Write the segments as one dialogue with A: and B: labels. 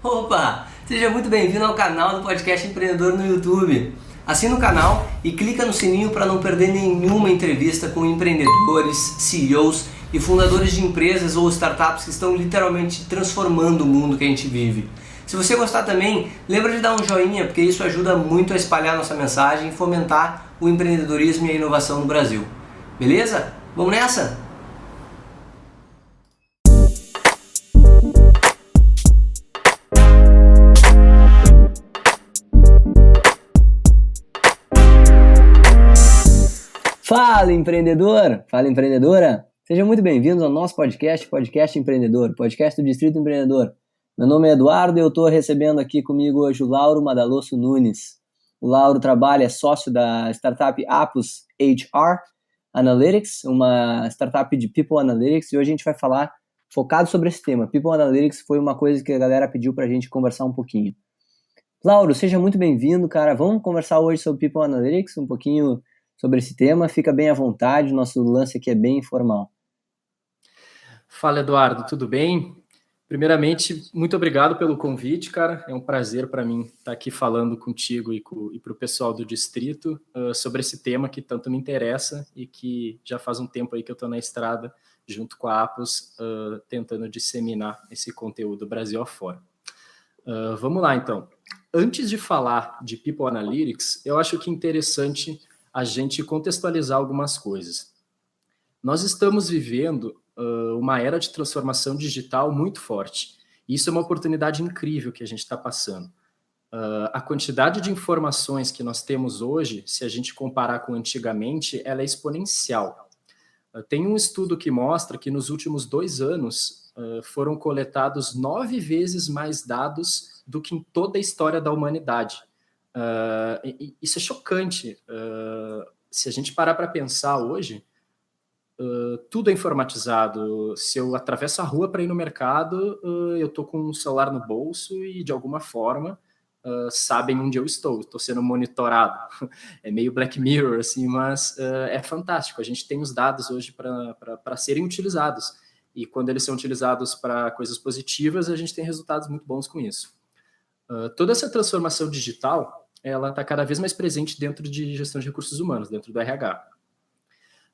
A: Opa! Seja muito bem-vindo ao canal do Podcast Empreendedor no YouTube. Assina o canal e clica no sininho para não perder nenhuma entrevista com empreendedores, CEOs e fundadores de empresas ou startups que estão literalmente transformando o mundo que a gente vive. Se você gostar também, lembra de dar um joinha, porque isso ajuda muito a espalhar nossa mensagem e fomentar o empreendedorismo e a inovação no Brasil. Beleza? Vamos nessa? Fala, empreendedor! Fala, empreendedora! Sejam muito bem-vindos ao nosso Podcast Empreendedor, podcast do Distrito Empreendedor. Meu nome é Eduardo e eu estou recebendo aqui comigo hoje o Lauro Madalosso Nunes. O Lauro trabalha, é sócio da startup Apus HR Analytics, uma startup de People Analytics, e hoje a gente vai falar focado sobre esse tema. People Analytics foi uma coisa que a galera pediu para a gente conversar um pouquinho. Lauro, seja muito bem-vindo, cara. Vamos conversar hoje sobre People Analytics, um pouquinho sobre esse tema. Fica bem à vontade, o nosso lance aqui é bem informal.
B: Fala, Eduardo, tudo bem? Primeiramente, muito obrigado pelo convite, cara. É um prazer para mim estar aqui falando contigo e para o pessoal do Distrito sobre esse tema que tanto me interessa e que já faz um tempo aí que eu estou na estrada junto com a Apus tentando disseminar esse conteúdo Brasil afora. Vamos lá, então. Antes de falar de People Analytics, eu acho que é interessante a gente contextualizar algumas coisas. Nós estamos vivendo uma era de transformação digital muito forte. Isso é uma oportunidade incrível que a gente está passando. A quantidade de informações que nós temos hoje, se a gente comparar com antigamente, ela é exponencial. Tem um estudo que mostra que nos últimos 2 anos foram coletados 9 vezes mais dados do que em toda a história da humanidade. Isso é chocante. Se a gente parar para pensar hoje, tudo é informatizado. Se eu atravesso a rua para ir no mercado, eu estou com um celular no bolso e, de alguma forma, sabem onde eu estou sendo monitorado. É meio Black Mirror, assim, mas é fantástico. A gente tem os dados hoje para serem utilizados. E quando eles são utilizados para coisas positivas, a gente tem resultados muito bons com isso. Toda essa transformação digital, ela está cada vez mais presente dentro de gestão de recursos humanos, dentro do RH.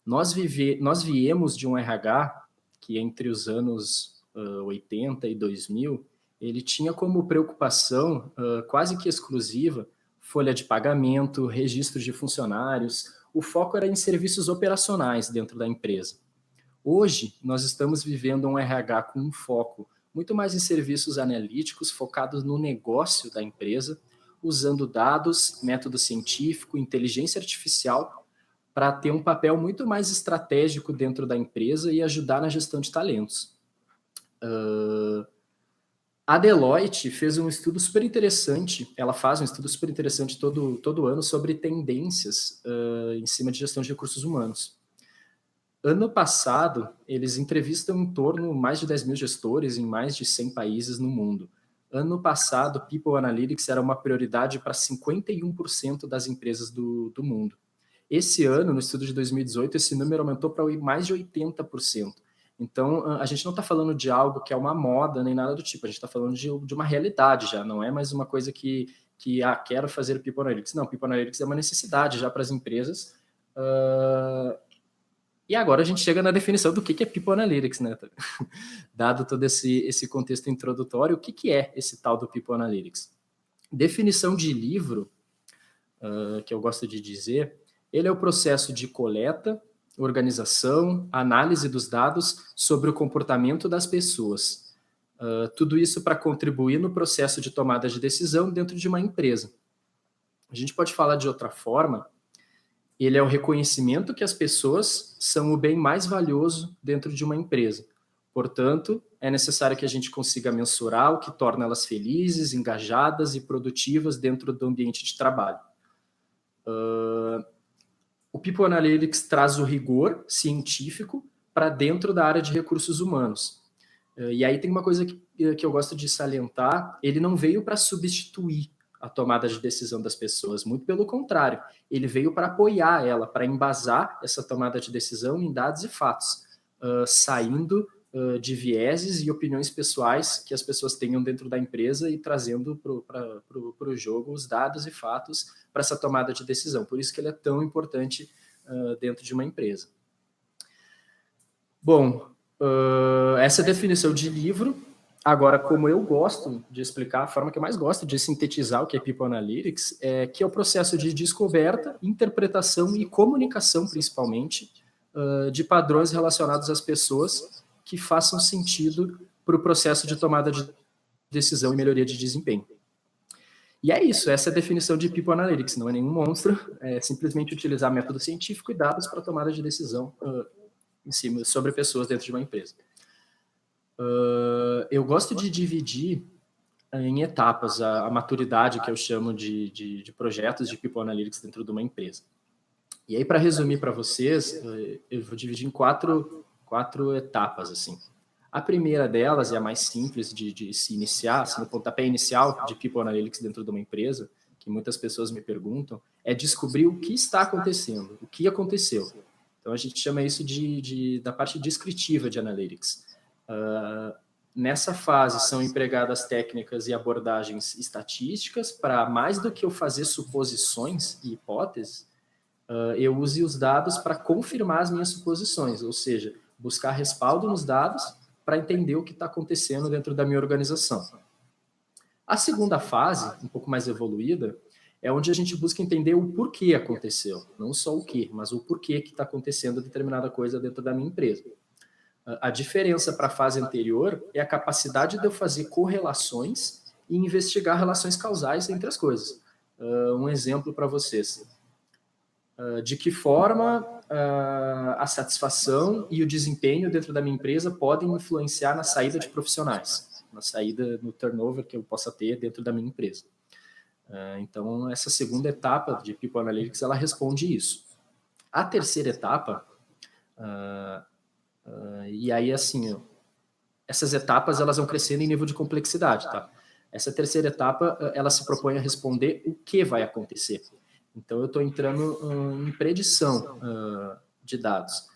B: Nós viemos de um RH que entre os anos 80 e 2000, ele tinha como preocupação quase que exclusiva folha de pagamento, registro de funcionários. O foco era em serviços operacionais dentro da empresa. Hoje, nós estamos vivendo um RH com um foco muito mais em serviços analíticos, focados no negócio da empresa, usando dados, método científico, inteligência artificial, para ter um papel muito mais estratégico dentro da empresa e ajudar na gestão de talentos. A Deloitte fez um estudo super interessante, ela faz um estudo super interessante todo ano sobre tendências em cima de gestão de recursos humanos. Ano passado, eles entrevistam em torno de mais de 10 mil gestores em mais de 100 países no mundo. Ano passado, People Analytics era uma prioridade para 51% das empresas do mundo. Esse ano, no estudo de 2018, esse número aumentou para mais de 80%. Então, a gente não está falando de algo que é uma moda, nem nada do tipo. A gente está falando de uma realidade já. Não é mais uma coisa que quero fazer People Analytics. Não, People Analytics é uma necessidade já para as empresas. E agora a gente chega na definição do que é People Analytics, né? Dado todo esse contexto introdutório, o que é esse tal do People Analytics? Definição de livro, que eu gosto de dizer, ele é o processo de coleta, organização, análise dos dados sobre o comportamento das pessoas. Tudo isso para contribuir no processo de tomada de decisão dentro de uma empresa. A gente pode falar de outra forma, ele é o reconhecimento que as pessoas são o bem mais valioso dentro de uma empresa. Portanto, é necessário que a gente consiga mensurar o que torna elas felizes, engajadas e produtivas dentro do ambiente de trabalho. O People Analytics traz o rigor científico para dentro da área de recursos humanos. E aí tem uma coisa que eu gosto de salientar, ele não veio para substituir a tomada de decisão das pessoas, muito pelo contrário, ele veio para apoiar ela, para embasar essa tomada de decisão em dados e fatos, saindo de vieses e opiniões pessoais que as pessoas tenham dentro da empresa e trazendo para o jogo os dados e fatos para essa tomada de decisão. Por isso que ele é tão importante dentro de uma empresa. Bom, essa é a definição de livro. Agora, como eu gosto de explicar, a forma que eu mais gosto de sintetizar o que é People Analytics que é o processo de descoberta, interpretação e comunicação, principalmente, de padrões relacionados às pessoas que façam sentido para o processo de tomada de decisão e melhoria de desempenho. E é isso, essa é a definição de People Analytics, não é nenhum monstro, é simplesmente utilizar método científico e dados para tomada de decisão em cima, sobre pessoas dentro de uma empresa. Eu gosto de dividir em etapas a maturidade que eu chamo de projetos de People Analytics dentro de uma empresa. E aí, para resumir para vocês, eu vou dividir em quatro etapas, assim. A primeira delas, e a mais simples de se iniciar, assim, no pontapé inicial de People Analytics dentro de uma empresa, que muitas pessoas me perguntam, é descobrir o que está acontecendo, o que aconteceu. Então, a gente chama isso da parte descritiva de Analytics. Nessa fase, são empregadas técnicas e abordagens estatísticas para, mais do que eu fazer suposições e hipóteses, eu use os dados para confirmar as minhas suposições, ou seja, buscar respaldo nos dados para entender o que está acontecendo dentro da minha organização. A segunda fase, um pouco mais evoluída, é onde a gente busca entender o porquê aconteceu, não só o que, mas o porquê que está acontecendo determinada coisa dentro da minha empresa. A diferença para a fase anterior é a capacidade de eu fazer correlações e investigar relações causais entre as coisas. Um exemplo para vocês. De que forma a satisfação e o desempenho dentro da minha empresa podem influenciar na saída de profissionais, na saída, no turnover que eu possa ter dentro da minha empresa. Então, essa segunda etapa de People Analytics, ela responde isso. A terceira etapa, e aí, assim, essas etapas, elas vão crescendo em nível de complexidade, tá? Essa terceira etapa, ela se propõe a responder o que vai acontecer. Então, eu estou entrando em predição de dados.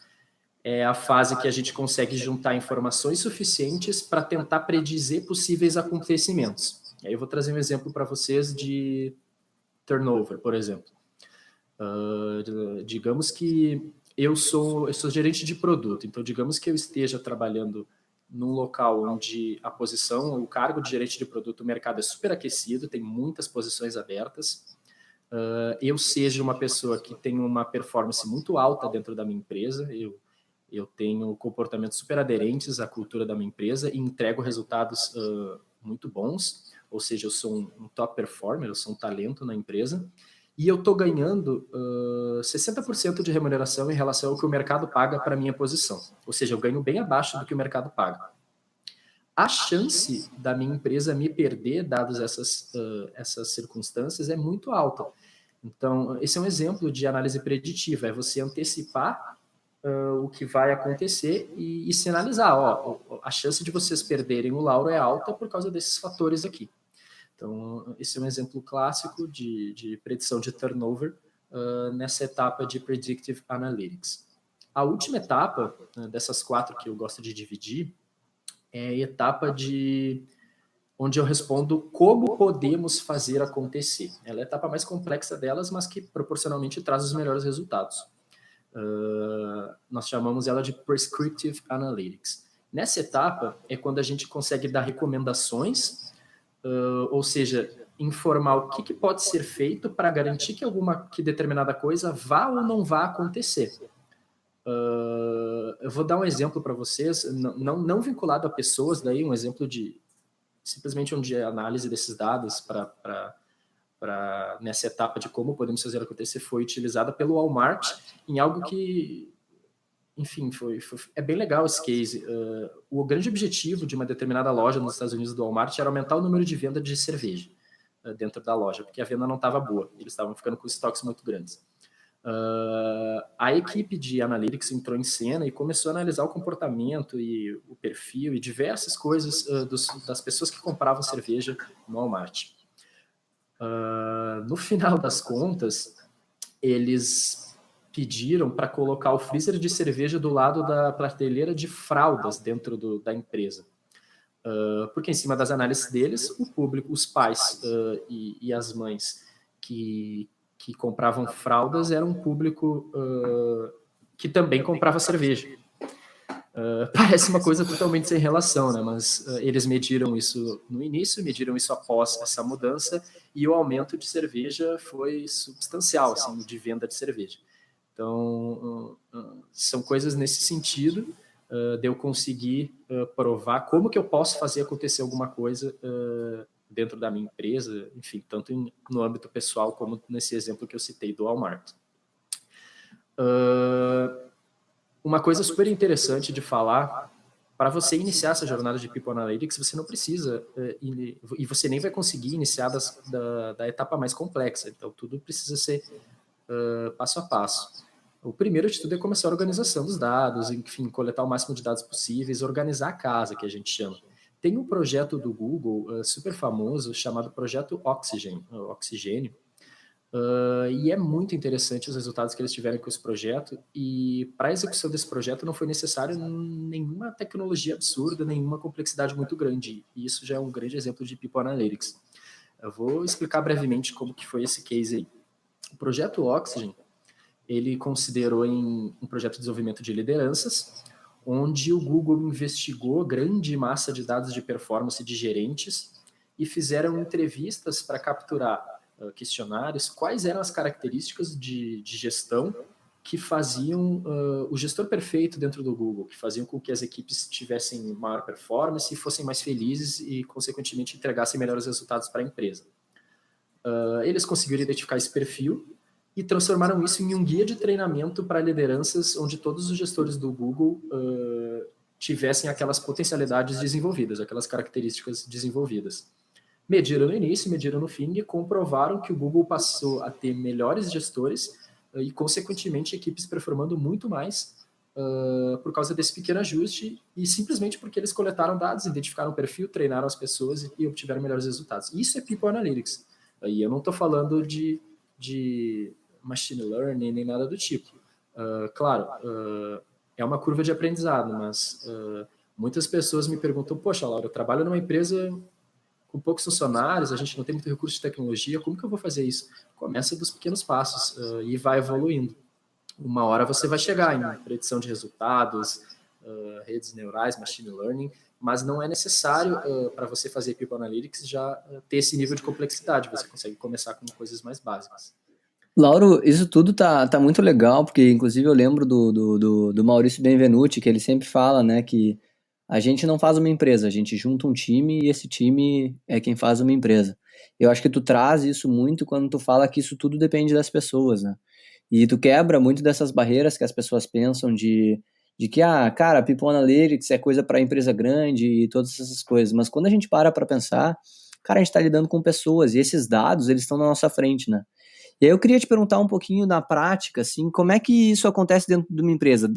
B: É a fase que a gente consegue juntar informações suficientes para tentar predizer possíveis acontecimentos. E aí eu vou trazer um exemplo para vocês de turnover, por exemplo. Digamos que eu sou gerente de produto, então digamos que eu esteja trabalhando num local onde a posição, o cargo de gerente de produto, o mercado é super aquecido, tem muitas posições abertas, eu seja uma pessoa que tem uma performance muito alta dentro da minha empresa, eu tenho comportamentos super aderentes à cultura da minha empresa e entrego resultados muito bons, ou seja, eu sou um top performer, eu sou um talento na empresa, e eu estou ganhando 60% de remuneração em relação ao que o mercado paga para a minha posição. Ou seja, eu ganho bem abaixo do que o mercado paga. A chance da minha empresa me perder, dadas essas circunstâncias, é muito alta. Então, esse é um exemplo de análise preditiva, é você antecipar o que vai acontecer e sinalizar, a chance de vocês perderem o lauro é alta por causa desses fatores aqui. Então, esse é um exemplo clássico de predição de turnover nessa etapa de Predictive Analytics. A última etapa, dessas quatro que eu gosto de dividir, é a etapa onde eu respondo como podemos fazer acontecer. Ela é a etapa mais complexa delas, mas que proporcionalmente traz os melhores resultados. Nós chamamos ela de Prescriptive Analytics. Nessa etapa é quando a gente consegue dar recomendações, ou seja, informar o que pode ser feito para garantir que determinada coisa vá ou não vá acontecer. Eu vou dar um exemplo para vocês, não vinculado a pessoas, daí um exemplo de simplesmente onde a análise desses dados nessa etapa de como podemos fazer acontecer foi utilizada pelo Walmart em algo que, enfim, é bem legal esse case. O grande objetivo de uma determinada loja nos Estados Unidos do Walmart era aumentar o número de venda de cerveja dentro da loja, porque a venda não estava boa, eles estavam ficando com estoques muito grandes. A equipe de Analytics entrou em cena e começou a analisar o comportamento e o perfil e diversas coisas das pessoas que compravam cerveja no Walmart. No final das contas, eles pediram para colocar o freezer de cerveja do lado da prateleira de fraldas dentro da empresa. Porque em cima das análises deles, o público, os pais e as mães que compravam fraldas eram um público que também comprava cerveja. Parece uma coisa totalmente sem relação, né? Mas eles mediram isso no início, mediram isso após essa mudança, e o aumento de cerveja foi substancial, assim, de venda de cerveja. Então, são coisas nesse sentido, de eu conseguir provar como que eu posso fazer acontecer alguma coisa dentro da minha empresa, enfim, tanto no âmbito pessoal como nesse exemplo que eu citei do Walmart. Uma coisa super interessante de falar, para você iniciar essa jornada de People Analytics, você não precisa, e você nem vai conseguir iniciar da etapa mais complexa, então tudo precisa ser passo a passo. O primeiro de tudo é começar a organização dos dados, enfim, coletar o máximo de dados possíveis, organizar a casa, que a gente chama. Tem um projeto do Google super famoso chamado Projeto Oxigênio, e é muito interessante os resultados que eles tiveram com esse projeto, e para a execução desse projeto não foi necessário nenhuma tecnologia absurda, nenhuma complexidade muito grande, e isso já é um grande exemplo de People Analytics. Eu vou explicar brevemente como que foi esse case aí. O projeto Oxygen, ele considerou em um projeto de desenvolvimento de lideranças, onde o Google investigou grande massa de dados de performance de gerentes e fizeram entrevistas para capturar questionários, quais eram as características de gestão que faziam o gestor perfeito dentro do Google, que faziam com que as equipes tivessem maior performance e fossem mais felizes e, consequentemente, entregassem melhores resultados para a empresa. Eles conseguiram identificar esse perfil e transformaram isso em um guia de treinamento para lideranças, onde todos os gestores do Google tivessem aquelas potencialidades desenvolvidas, aquelas características desenvolvidas. Mediram no início, mediram no fim e comprovaram que o Google passou a ter melhores gestores e, consequentemente, equipes performando muito mais por causa desse pequeno ajuste e simplesmente porque eles coletaram dados, identificaram o perfil, treinaram as pessoas e obtiveram melhores resultados. Isso é People Analytics. E eu não estou falando de machine learning nem nada do tipo. Claro, é uma curva de aprendizado, mas muitas pessoas me perguntam, poxa, Laura, eu trabalho numa empresa com poucos funcionários, a gente não tem muito recurso de tecnologia, como que eu vou fazer isso? Começa dos pequenos passos e vai evoluindo. Uma hora você vai chegar em predição de resultados, redes neurais, machine learning, mas não é necessário para você fazer People Analytics já ter esse nível de complexidade, você consegue começar com coisas mais básicas.
A: Lauro, isso tudo tá muito legal, porque inclusive eu lembro do Maurício Benvenuti, que ele sempre fala, né, que a gente não faz uma empresa, a gente junta um time e esse time é quem faz uma empresa. Eu acho que tu traz isso muito quando tu fala que isso tudo depende das pessoas, né? E tu quebra muito dessas barreiras que as pessoas pensam de que, cara, People Analytics é coisa para empresa grande e todas essas coisas. Mas quando a gente para pensar, cara, a gente está lidando com pessoas e esses dados, eles estão na nossa frente, né? E aí eu queria te perguntar um pouquinho na prática, assim, como é que isso acontece dentro de uma empresa?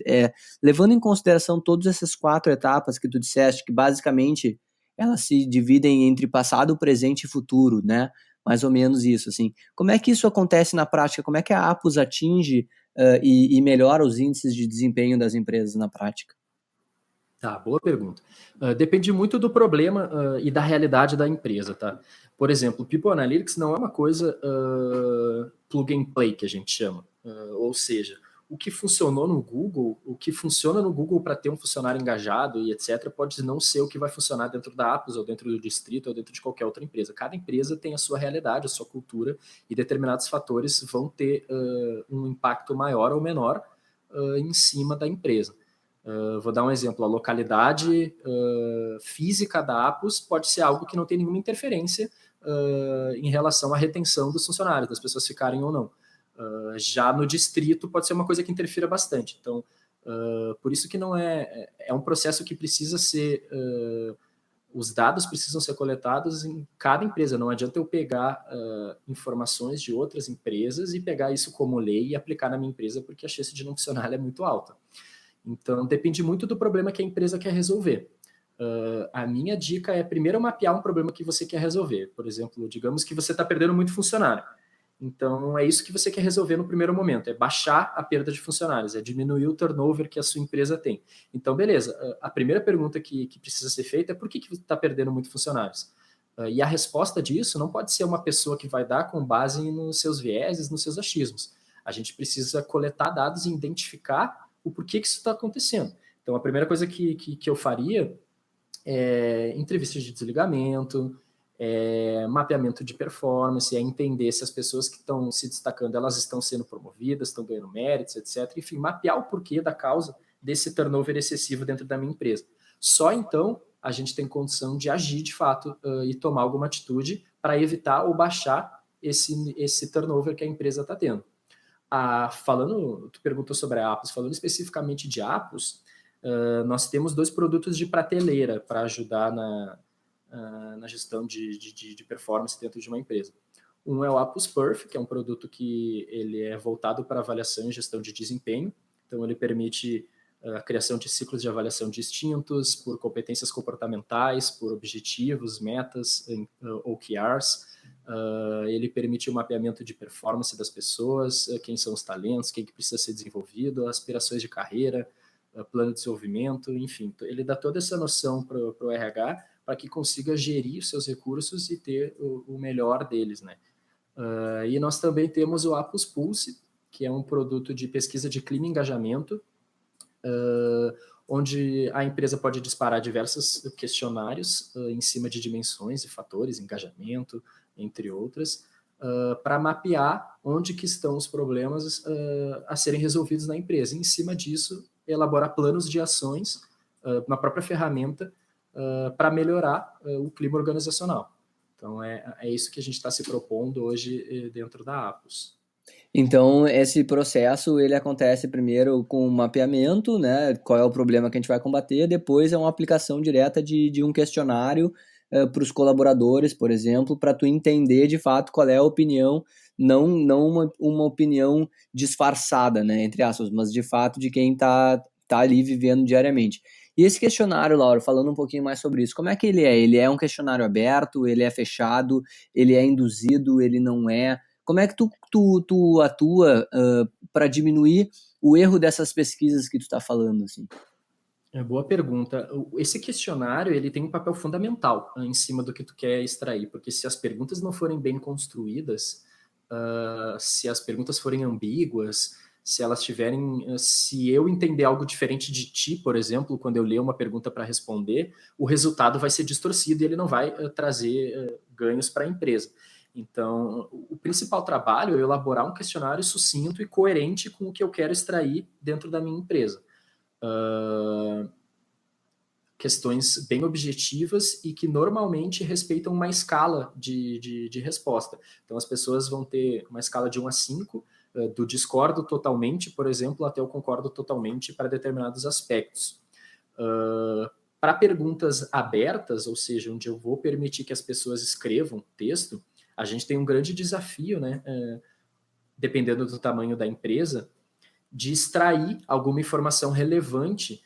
A: Levando em consideração todas essas 4 etapas que tu disseste, que basicamente elas se dividem entre passado, presente e futuro, né? Mais ou menos isso, assim. Como é que isso acontece na prática? Como é que a Apus atinge e melhora os índices de desempenho das empresas na prática?
B: Tá, boa pergunta. Depende muito do problema e da realidade da empresa, tá? Por exemplo, o People Analytics não é uma coisa plug and play, que a gente chama. Ou seja, o que funcionou no Google, o que funciona no Google para ter um funcionário engajado e etc., pode não ser o que vai funcionar dentro da Apus, ou dentro do distrito, ou dentro de qualquer outra empresa. Cada empresa tem a sua realidade, a sua cultura, e determinados fatores vão ter um impacto maior ou menor em cima da empresa. Vou dar um exemplo, a localidade física da Apus pode ser algo que não tem nenhuma interferência em relação à retenção dos funcionários, das pessoas ficarem ou não. Já no distrito pode ser uma coisa que interfira bastante. Então, por isso que não é um processo que precisa ser... os dados precisam ser coletados em cada empresa. Não adianta eu pegar informações de outras empresas e pegar isso como lei e aplicar na minha empresa, porque a chance de não funcionar é muito alta. Então, depende muito do problema que a empresa quer resolver. A minha dica é, primeiro, mapear um problema que você quer resolver. Por exemplo, digamos que você está perdendo muito funcionário. Então, é isso que você quer resolver no primeiro momento, é baixar a perda de funcionários, é diminuir o turnover que a sua empresa tem. Então, beleza, a primeira pergunta que precisa ser feita é por que está perdendo muito funcionários? E a resposta disso não pode ser uma pessoa que vai dar com base nos seus vieses, nos seus achismos. A gente precisa coletar dados e identificar o porquê que isso está acontecendo. Então, a primeira coisa que eu faria é entrevistas de desligamento, mapeamento de performance, é entender se as pessoas que estão se destacando, elas estão sendo promovidas, estão ganhando méritos, etc. Enfim, mapear o porquê da causa desse turnover excessivo dentro da minha empresa. Só então a gente tem condição de agir de fato e tomar alguma atitude para evitar ou baixar esse turnover que a empresa está tendo. Tu perguntou sobre a Apus, falando especificamente de Apus, nós temos 2 produtos de prateleira para ajudar na gestão de performance dentro de uma empresa. Um é o Apus Perf, que é um produto que ele é voltado para avaliação e gestão de desempenho. Então, ele permite a criação de ciclos de avaliação distintos por competências comportamentais, por objetivos, metas, OKRs. Ele permite o mapeamento de performance das pessoas, quem são os talentos, quem que precisa ser desenvolvido, aspirações de carreira, plano de desenvolvimento, enfim. Ele dá toda essa noção para o RH para que consiga gerir os seus recursos e ter o melhor deles, né? E nós também temos o Apus Pulse, que é um produto de pesquisa de clima e engajamento, onde a empresa pode disparar diversos questionários em cima de dimensões e fatores, engajamento, entre outras, para mapear onde que estão os problemas a serem resolvidos na empresa. E, em cima disso, elaborar planos de ações na própria ferramenta para melhorar o clima organizacional. Então, é isso que a gente está se propondo hoje dentro da Apus.
A: Então, esse processo, ele acontece primeiro com o mapeamento, né? Qual é o problema que a gente vai combater, depois é uma aplicação direta de um questionário para os colaboradores, por exemplo, para tu entender de fato qual é a opinião, não uma opinião disfarçada, né, entre aspas, mas de fato de quem tá ali vivendo diariamente. E esse questionário, Laura, falando um pouquinho mais sobre isso, como é que ele é? Ele é um questionário aberto, ele é fechado, ele é induzido, ele não é? Como é que tu atua para diminuir o erro dessas pesquisas que tu está falando, assim?
B: Boa pergunta. Esse questionário ele tem um papel fundamental em cima do que tu quer extrair, porque se as perguntas não forem bem construídas, se as perguntas forem ambíguas, se eu entender algo diferente de ti, por exemplo, quando eu ler uma pergunta para responder, o resultado vai ser distorcido e ele não vai trazer ganhos para a empresa. Então, o principal trabalho é elaborar um questionário sucinto e coerente com o que eu quero extrair dentro da minha empresa. Questões bem objetivas e que normalmente respeitam uma escala de resposta. Então, as pessoas vão ter uma escala de 1 a 5, do discordo totalmente, por exemplo, até eu concordo totalmente para determinados aspectos. Para perguntas abertas, ou seja, onde eu vou permitir que as pessoas escrevam texto, a gente tem um grande desafio, né? Dependendo do tamanho da empresa, de extrair alguma informação relevante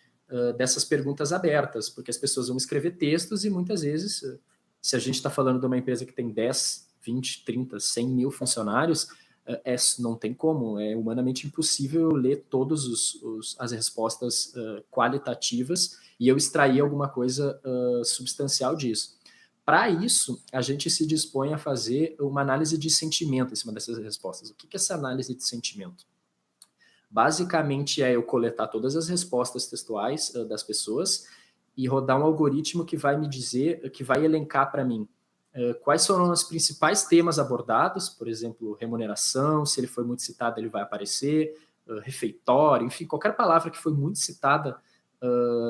B: dessas perguntas abertas, porque as pessoas vão escrever textos e muitas vezes, se a gente está falando de uma empresa que tem 10, 20, 30, 100 mil funcionários, não tem como, é humanamente impossível ler todas as respostas qualitativas e eu extrair alguma coisa substancial disso. Para isso, a gente se dispõe a fazer uma análise de sentimento em cima dessas respostas. O que é essa análise de sentimento? Basicamente é eu coletar todas as respostas textuais das pessoas e rodar um algoritmo que vai me dizer, que vai elencar para mim quais foram os principais temas abordados, por exemplo, remuneração, se ele foi muito citado ele vai aparecer, refeitório, enfim, qualquer palavra que foi muito citada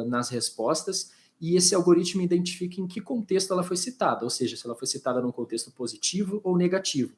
B: nas respostas, e esse algoritmo identifica em que contexto ela foi citada, ou seja, se ela foi citada num contexto positivo ou negativo.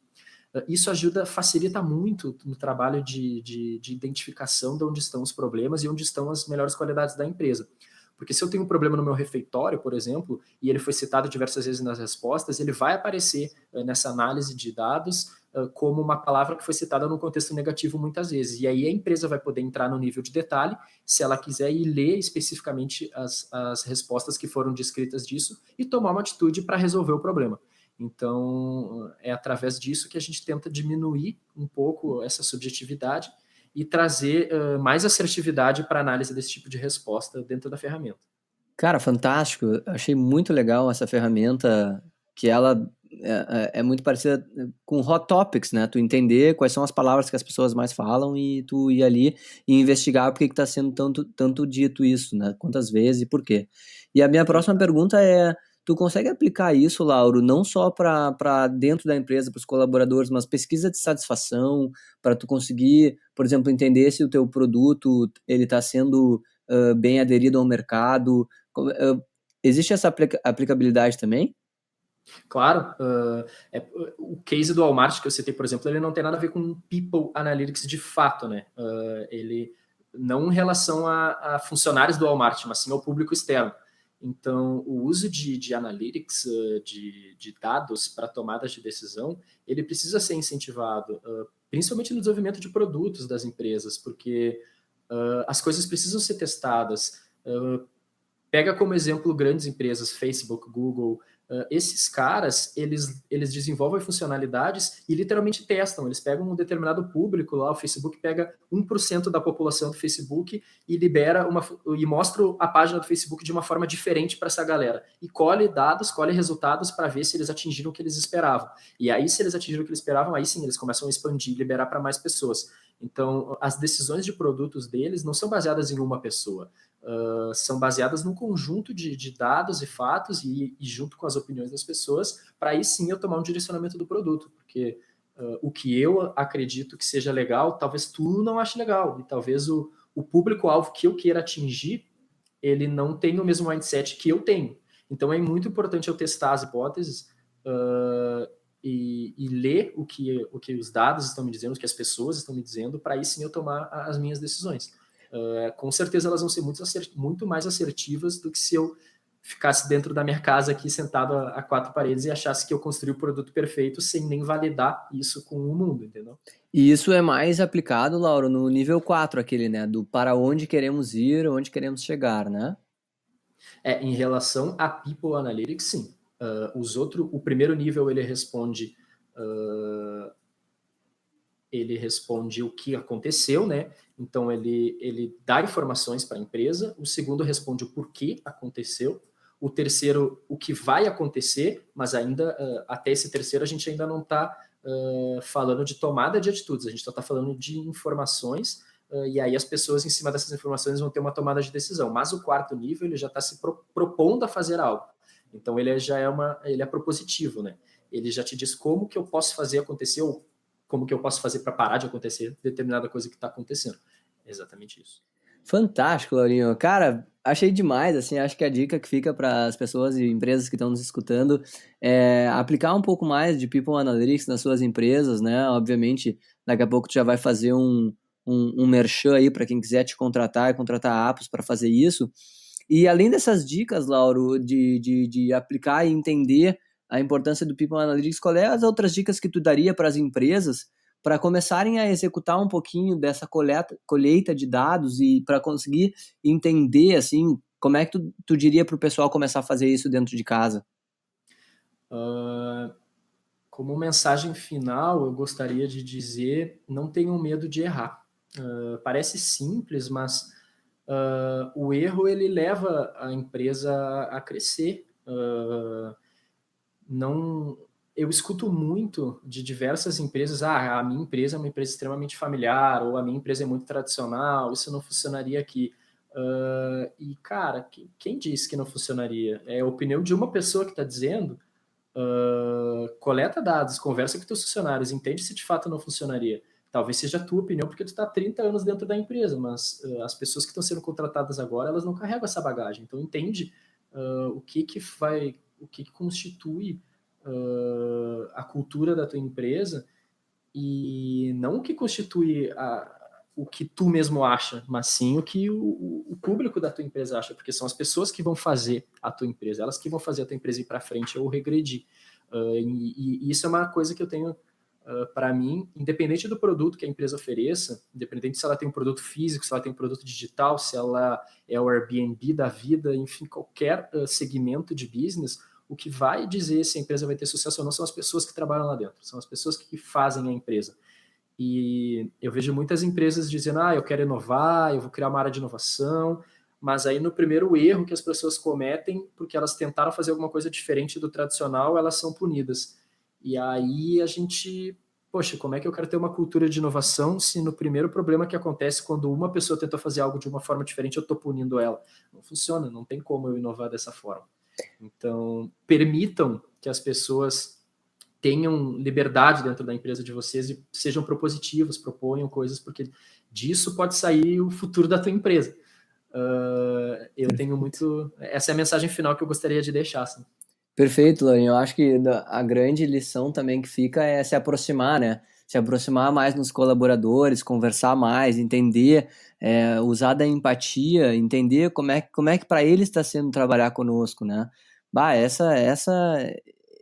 B: Isso facilita muito no trabalho de identificação de onde estão os problemas e onde estão as melhores qualidades da empresa. Porque se eu tenho um problema no meu refeitório, por exemplo, e ele foi citado diversas vezes nas respostas, ele vai aparecer nessa análise de dados como uma palavra que foi citada num contexto negativo muitas vezes. E aí a empresa vai poder entrar no nível de detalhe, se ela quiser, e ler especificamente as respostas que foram descritas disso e tomar uma atitude para resolver o problema. Então, é através disso que a gente tenta diminuir um pouco essa subjetividade e trazer mais assertividade para a análise desse tipo de resposta dentro da ferramenta.
A: Cara, fantástico. Eu achei muito legal essa ferramenta, que ela é muito parecida com Hot Topics, né? Tu entender quais são as palavras que as pessoas mais falam e tu ir ali e investigar por que está sendo tanto dito isso, né? Quantas vezes e por quê. E a minha próxima pergunta é, tu consegue aplicar isso, Lauro, não só para dentro da empresa, para os colaboradores, mas pesquisa de satisfação, para tu conseguir, por exemplo, entender se o teu produto ele está sendo bem aderido ao mercado. Existe essa aplicabilidade também?
B: Claro, o case do Walmart que eu citei, por exemplo, ele não tem nada a ver com People Analytics de fato, né? Ele não em relação a funcionários do Walmart, mas sim ao público externo. Então, o uso de analytics, de dados para tomadas de decisão, ele precisa ser incentivado, principalmente no desenvolvimento de produtos das empresas, porque as coisas precisam ser testadas. Pega como exemplo grandes empresas, Facebook, Google. Esses caras, eles desenvolvem funcionalidades e literalmente testam. Eles pegam um determinado público lá, o Facebook pega 1% da população do Facebook e libera e mostra a página do Facebook de uma forma diferente para essa galera. E colhe dados, colhe resultados para ver se eles atingiram o que eles esperavam. E aí, se eles atingiram o que eles esperavam, aí sim, eles começam a expandir, liberar para mais pessoas. Então, as decisões de produtos deles não são baseadas em uma pessoa. São baseadas num conjunto de dados e fatos e junto com as opiniões das pessoas, para aí sim eu tomar um direcionamento do produto, porque o que eu acredito que seja legal, talvez tu não ache legal, e talvez o público-alvo que eu queira atingir, ele não tem o mesmo mindset que eu tenho. Então é muito importante eu testar as hipóteses e ler o que os dados estão me dizendo, o que as pessoas estão me dizendo, para aí sim eu tomar as minhas decisões. Com certeza elas vão ser muito mais assertivas do que se eu ficasse dentro da minha casa aqui sentado a quatro paredes e achasse que eu construí o produto perfeito sem nem validar isso com o mundo, entendeu?
A: E isso é mais aplicado, Lauro, no nível 4, aquele, né? Do para onde queremos ir, onde queremos chegar, né?
B: Em relação a People Analytics, sim. O primeiro nível ele responde o que aconteceu, né? Então ele dá informações para a empresa. O segundo responde o porquê aconteceu. O terceiro, o que vai acontecer, mas ainda até esse terceiro a gente ainda não está falando de tomada de atitudes, a gente só está falando de informações, e aí as pessoas em cima dessas informações vão ter uma tomada de decisão. Mas o quarto nível ele já está se propondo a fazer algo. Então ele é propositivo, né? Ele já te diz como que eu posso fazer acontecer ou como que eu posso fazer para parar de acontecer determinada coisa que está acontecendo. É exatamente isso.
A: Fantástico, Laurinho. Cara, achei demais, assim, acho que a dica que fica para as pessoas e empresas que estão nos escutando é aplicar um pouco mais de People Analytics nas suas empresas, né? Obviamente, daqui a pouco tu já vai fazer um merchan aí para quem quiser te contratar e contratar apps para fazer isso. E além dessas dicas, Lauro, de aplicar e entender a importância do People Analytics, qual é as outras dicas que tu daria para as empresas para começarem a executar um pouquinho dessa colheita de dados e para conseguir entender, assim, como é que tu diria para o pessoal começar a fazer isso dentro de casa?
B: Como mensagem final, eu gostaria de dizer, não tenham medo de errar. Parece simples, mas o erro ele leva a empresa a crescer. Não, eu escuto muito de diversas empresas, a minha empresa é uma empresa extremamente familiar, ou a minha empresa é muito tradicional, isso não funcionaria aqui. E, cara, quem disse que não funcionaria? É a opinião de uma pessoa que está dizendo, coleta dados, conversa com teus funcionários, entende se de fato não funcionaria. Talvez seja a tua opinião, porque tu está há 30 anos dentro da empresa, mas as pessoas que estão sendo contratadas agora, elas não carregam essa bagagem. Então, entende o que constitui a cultura da tua empresa e não o que constitui o que tu mesmo acha, mas sim o que o público da tua empresa acha, porque são as pessoas que vão fazer a tua empresa, elas que vão fazer a tua empresa ir para frente ou regredir. E isso é uma coisa que eu tenho para mim, independente do produto que a empresa ofereça, independente se ela tem um produto físico, se ela tem um produto digital, se ela é o Airbnb da vida, enfim, qualquer segmento de business, o que vai dizer se a empresa vai ter sucesso ou não são as pessoas que trabalham lá dentro, são as pessoas que fazem a empresa. E eu vejo muitas empresas dizendo, eu quero inovar, eu vou criar uma área de inovação, mas aí no primeiro erro que as pessoas cometem, porque elas tentaram fazer alguma coisa diferente do tradicional, elas são punidas. E aí a gente, poxa, como é que eu quero ter uma cultura de inovação se no primeiro problema que acontece quando uma pessoa tenta fazer algo de uma forma diferente, eu estou punindo ela? Não funciona, não tem como eu inovar dessa forma. Então, permitam que as pessoas tenham liberdade dentro da empresa de vocês e sejam propositivos, proponham coisas, porque disso pode sair o futuro da tua empresa. Eu tenho muito... Essa é a mensagem final que eu gostaria de deixar. Assim.
A: Perfeito, Laurinho. Eu acho que a grande lição também que fica é se aproximar, né? Se aproximar mais nos colaboradores, conversar mais, entender, usar da empatia, entender como é que para eles está sendo trabalhar conosco, né?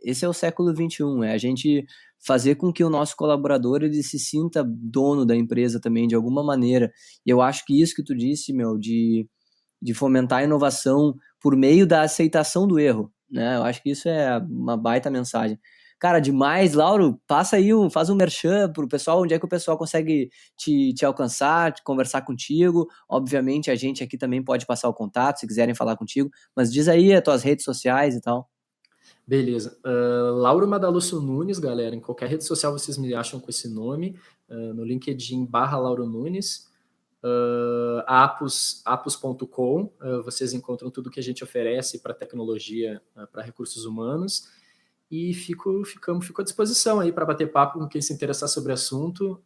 A: Esse é o século XXI, é a gente fazer com que o nosso colaborador ele se sinta dono da empresa também, de alguma maneira. E eu acho que isso que tu disse, meu, de fomentar a inovação por meio da aceitação do erro, né? Eu acho que isso é uma baita mensagem. Cara, demais, Lauro, passa aí, faz um merchan pro pessoal, onde é que o pessoal consegue te alcançar, conversar contigo. Obviamente, a gente aqui também pode passar o contato, se quiserem falar contigo, mas diz aí as tuas redes sociais e tal.
B: Beleza. Lauro Madalusso Nunes, galera, em qualquer rede social vocês me acham com esse nome, no LinkedIn /Lauro Nunes, apus.com, vocês encontram tudo que a gente oferece para tecnologia, para recursos humanos, e fico à disposição aí para bater papo com quem se interessar sobre o assunto.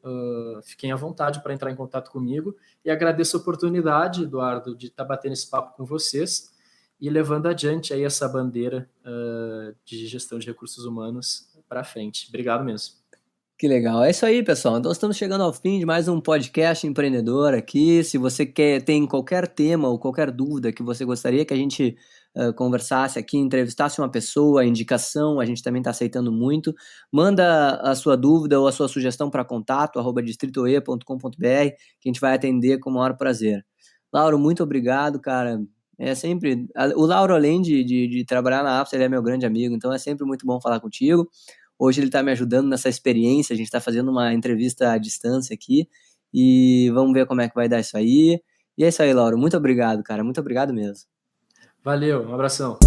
B: Fiquem à vontade para entrar em contato comigo, e agradeço a oportunidade, Eduardo, de estar batendo esse papo com vocês e levando adiante aí essa bandeira de gestão de recursos humanos para frente. Obrigado mesmo.
A: Que legal. É isso aí, pessoal. Então estamos chegando ao fim de mais um podcast empreendedor aqui. Se você tem qualquer tema ou qualquer dúvida que você gostaria que a gente conversasse aqui, entrevistasse uma pessoa, indicação, a gente também está aceitando muito. Manda a sua dúvida ou a sua sugestão para contato@distritoe.com.br, que a gente vai atender com o maior prazer. Lauro, muito obrigado, cara. É sempre... O Lauro, além de trabalhar na Apps, ele é meu grande amigo, então é sempre muito bom falar contigo. Hoje ele está me ajudando nessa experiência, a gente está fazendo uma entrevista à distância aqui e vamos ver como é que vai dar isso aí. E é isso aí, Lauro. Muito obrigado, cara. Muito obrigado mesmo.
B: Valeu, um abração.